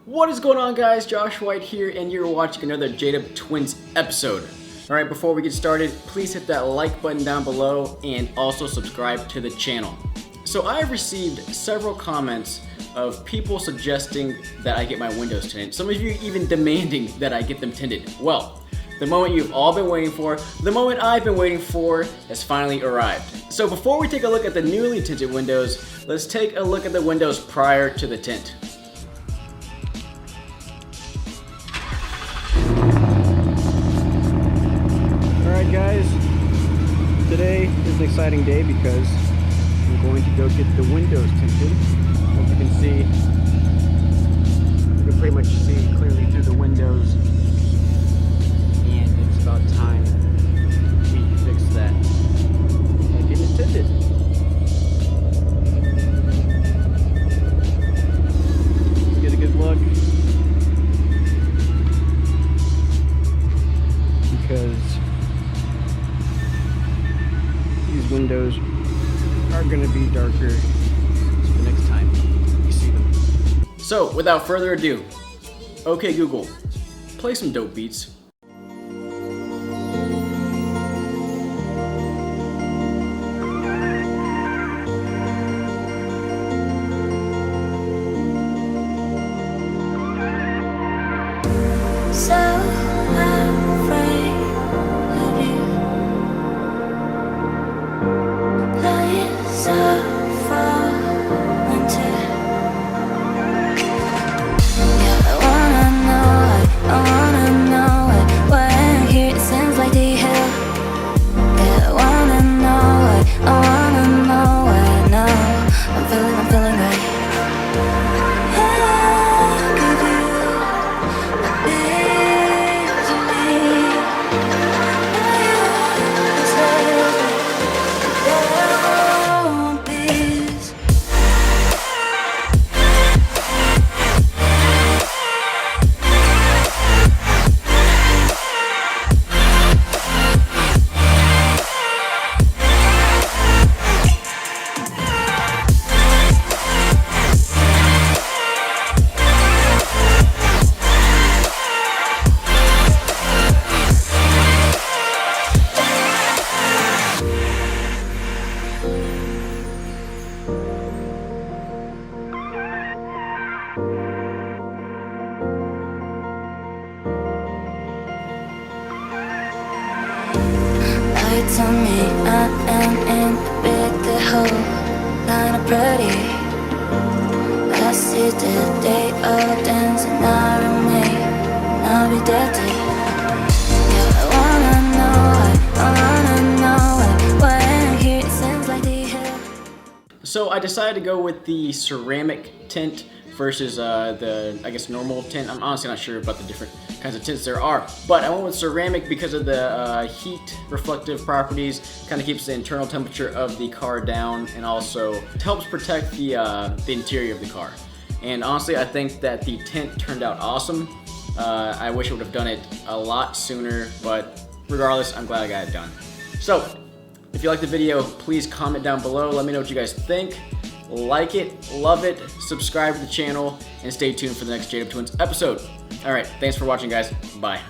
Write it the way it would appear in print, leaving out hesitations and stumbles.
What is going on, guys? Josh White here, and you're watching another JDub Twins episode. Alright, before we get started, please hit that like button down below and also subscribe to the channel. So I have received several comments of people suggesting that I get my windows tinted. Some of you even demanding that I get them tinted. Well, the moment you've all been waiting for, the moment I've been waiting for, has finally arrived. So before we take a look at the newly tinted windows, let's take a look at the windows prior to the tint. Alright guys, today is an exciting day because I'm going to go get the windows tinted. As you can see, you can pretty much see clearly through the windows, and it's about time we fix that and get it tinted. Get a good look, because these windows are going to be darker the next time you see them. So, without further ado, okay Google, play some dope beats. Lights on me, I am in a bigger hole, kinda pretty. I see the day of dancing, I remain, I'll be dirty. Yeah, I wanna know why I'm here, it seems like the hell. So I decided to go with the ceramic tint versus the, I guess, normal tint. I'm honestly not sure about the different kinds of tints there are, but I went with ceramic because of the heat reflective properties. Kind of keeps the internal temperature of the car down, and also helps protect the interior of the car. And honestly, I think that the tint turned out awesome. I wish I would have done it a lot sooner, but regardless, I'm glad I got it done. So if you like the video, please comment down below. Let me know what you guys think. Like it, love it, subscribe to the channel, and stay tuned for the next JDub Twins episode. Alright, thanks for watching, guys. Bye.